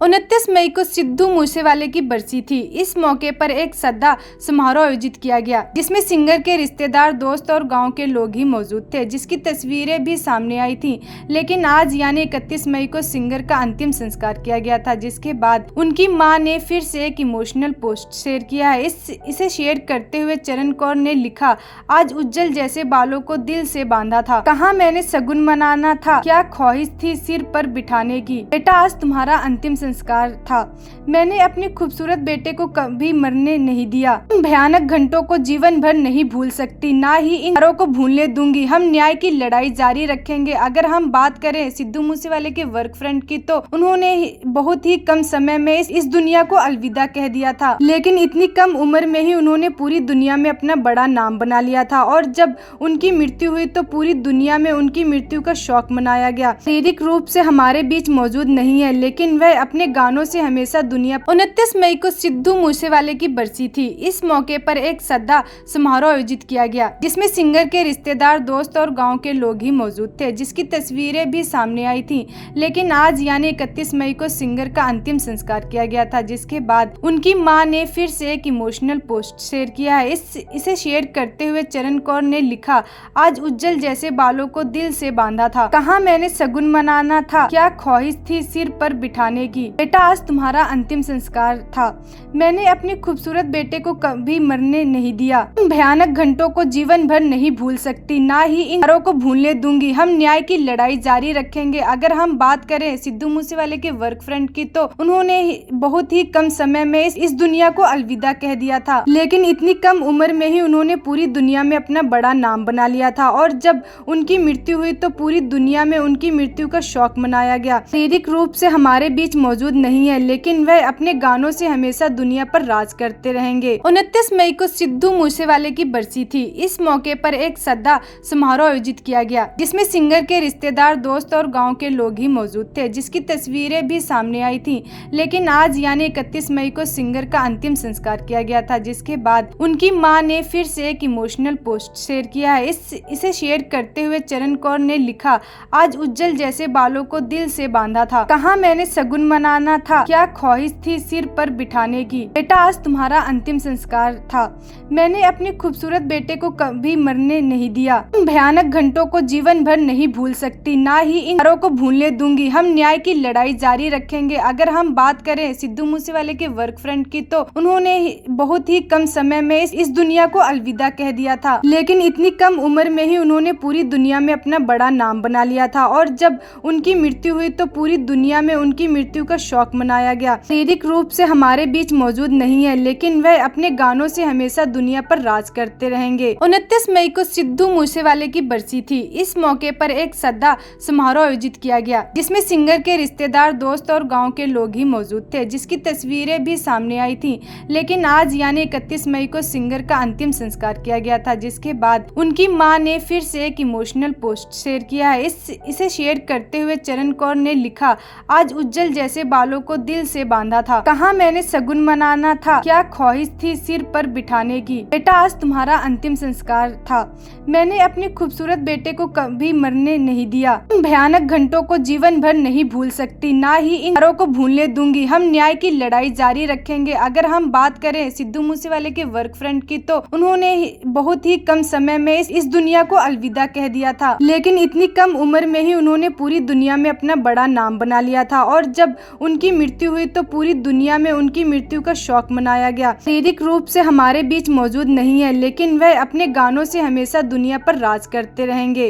29 मई को सिद्धू मूसेवाले की बरसी थी। इस मौके पर एक श्रद्धा समारोह आयोजित किया गया, जिसमें सिंगर के रिश्तेदार, दोस्त और गांव के लोग ही मौजूद थे, जिसकी तस्वीरें भी सामने आई थी। लेकिन आज यानी 31 मई को सिंगर का अंतिम संस्कार किया गया था, जिसके बाद उनकी मां ने फिर से एक इमोशनल पोस्ट शेयर किया है। इसे शेयर करते हुए चरण कौर ने लिखा, आज उज्जवल जैसे बालों को दिल से बांधा था, कहा मैंने शगुन मनाना था, क्या ख्वाहिश थी सिर पर बिठाने की, बेटा आज तुम्हारा अंतिम संस्कार था। मैंने अपने खूबसूरत बेटे को कभी मरने नहीं दिया। इन भयानक घंटों को जीवन भर नहीं भूल सकती, ना ही इन हारों को भूलने दूंगी। हम न्याय की लड़ाई जारी रखेंगे। अगर हम बात करें सिद्धू मूसेवाले के वर्क फ्रंट की, तो उन्होंने बहुत ही कम समय में इस दुनिया को अलविदा कह दिया था, लेकिन इतनी कम उम्र में ही उन्होंने पूरी दुनिया में अपना बड़ा नाम बना लिया था। और जब उनकी मृत्यु हुई तो पूरी दुनिया में उनकी मृत्यु का शोक मनाया गया। शारीरिक रूप से हमारे बीच मौजूद नहीं है, लेकिन वह अपने गानों से हमेशा दुनिया। 29 मई को सिद्धू मूसेवाले की बरसी थी। इस मौके पर एक श्रद्धा समारोह आयोजित किया गया, जिसमें सिंगर के रिश्तेदार, दोस्त और गांव के लोग ही मौजूद थे, जिसकी तस्वीरें भी सामने आई थी। लेकिन आज यानी 31 मई को सिंगर का अंतिम संस्कार किया गया था, जिसके बाद उनकी मां ने फिर से एक इमोशनल पोस्ट शेयर किया है। इसे शेयर करते हुए चरण कौर ने लिखा, आज उज्जवल जैसे बालों को दिल से बांधा था, कहा मैंने शगुन मनाना था, क्या ख्वाहिश थी सिर पर बिठाने की, बेटा आज तुम्हारा अंतिम संस्कार था। मैंने अपने खूबसूरत बेटे को कभी मरने नहीं दिया। इन भयानक घंटों को जीवन भर नहीं भूल सकती, ना ही इन हारों को भूलने दूंगी। हम न्याय की लड़ाई जारी रखेंगे। अगर हम बात करें सिद्धू मूसेवाले के वर्क फ्रंट की, तो उन्होंने बहुत ही कम समय में इस दुनिया को अलविदा कह दिया था, लेकिन इतनी कम उम्र में ही उन्होंने पूरी दुनिया में अपना बड़ा नाम बना लिया था। और जब उनकी मृत्यु हुई तो पूरी दुनिया में उनकी मृत्यु का शोक मनाया गया। शारीरिक रूप से हमारे बीच मौजूद नहीं है, लेकिन वह अपने गानों से हमेशा दुनिया पर राज करते रहेंगे। 29 मई को सिद्धू मूसेवाले की बरसी थी। इस मौके पर एक श्रद्धा समारोह आयोजित किया गया, जिसमें सिंगर के रिश्तेदार, दोस्त और गांव के लोग ही मौजूद थे, जिसकी तस्वीरें भी सामने आई थी। लेकिन आज यानी 31 मई को सिंगर का अंतिम संस्कार किया गया था, जिसके बाद उनकी मां ने फिर से एक इमोशनल पोस्ट शेयर किया है। इसे शेयर करते हुए चरण कौर ने लिखा, आज उज्जवल जैसे बालों को दिल से बांधा था, कहा मैंने शगुन मनाना था, क्या ख्वाहिश थी सिर पर बिठाने की, बेटा आज तुम्हारा अंतिम संस्कार था। मैंने अपने खूबसूरत बेटे को कभी मरने नहीं दिया। इन भयानक घंटों को जीवन भर नहीं भूल सकती, ना ही इन हारों को भूलने दूंगी। हम न्याय की लड़ाई जारी रखेंगे। अगर हम बात करें सिद्धू मूसेवाले के वर्क फ्रंट की, तो उन्होंने बहुत ही कम समय में इस दुनिया को अलविदा कह दिया था, लेकिन इतनी कम उम्र में ही उन्होंने पूरी दुनिया में अपना बड़ा नाम बना लिया था। और जब उनकी मृत्यु हुई तो पूरी दुनिया में उनकी मृत्यु का शोक मनाया गया। शारीरिक रूप से हमारे बीच मौजूद नहीं है, लेकिन वह अपने गानों से हमेशा दुनिया पर राज करते रहेंगे। 29 मई को सिद्धू मूसेवाले की बरसी थी। इस मौके पर एक श्रद्धा समारोह आयोजित किया गया, जिसमें सिंगर के रिश्तेदार, दोस्त और गांव के लोग ही मौजूद थे, जिसकी तस्वीरें भी सामने आई थी। लेकिन आज यानी 31 मई को सिंगर का अंतिम संस्कार किया गया था, जिसके बाद उनकी मां ने फिर से एक इमोशनल पोस्ट शेयर किया है। इसे शेयर करते हुए चरण कौर ने लिखा, आज उज्जवल जैसे बालों को दिल से बांधा था, कहा मैंने शगुन मनाना था, क्या ख्वाहिश थी सिर पर बिठाने की, बेटा आज तुम्हारा अंतिम संस्कार था। मैंने अपने खूबसूरत बेटे को कभी मरने नहीं दिया। इन भयानक घंटों को जीवन भर नहीं भूल सकती, ना ही इन हारों को भूलने दूंगी। हम न्याय की लड़ाई जारी रखेंगे। अगर हम बात करें सिद्धू मूसेवाले के वर्क फ्रंट की, तो उन्होंने बहुत ही कम समय में इस दुनिया को अलविदा कह दिया था, लेकिन इतनी कम उम्र में ही उन्होंने पूरी दुनिया में अपना बड़ा नाम बना लिया था। और जब उनकी मृत्यु हुई तो पूरी दुनिया में उनकी मृत्यु का शोक मनाया गया। शारीरिक रूप से हमारे बीच मौजूद नहीं है, लेकिन वह अपने गानों से हमेशा दुनिया पर राज करते रहेंगे।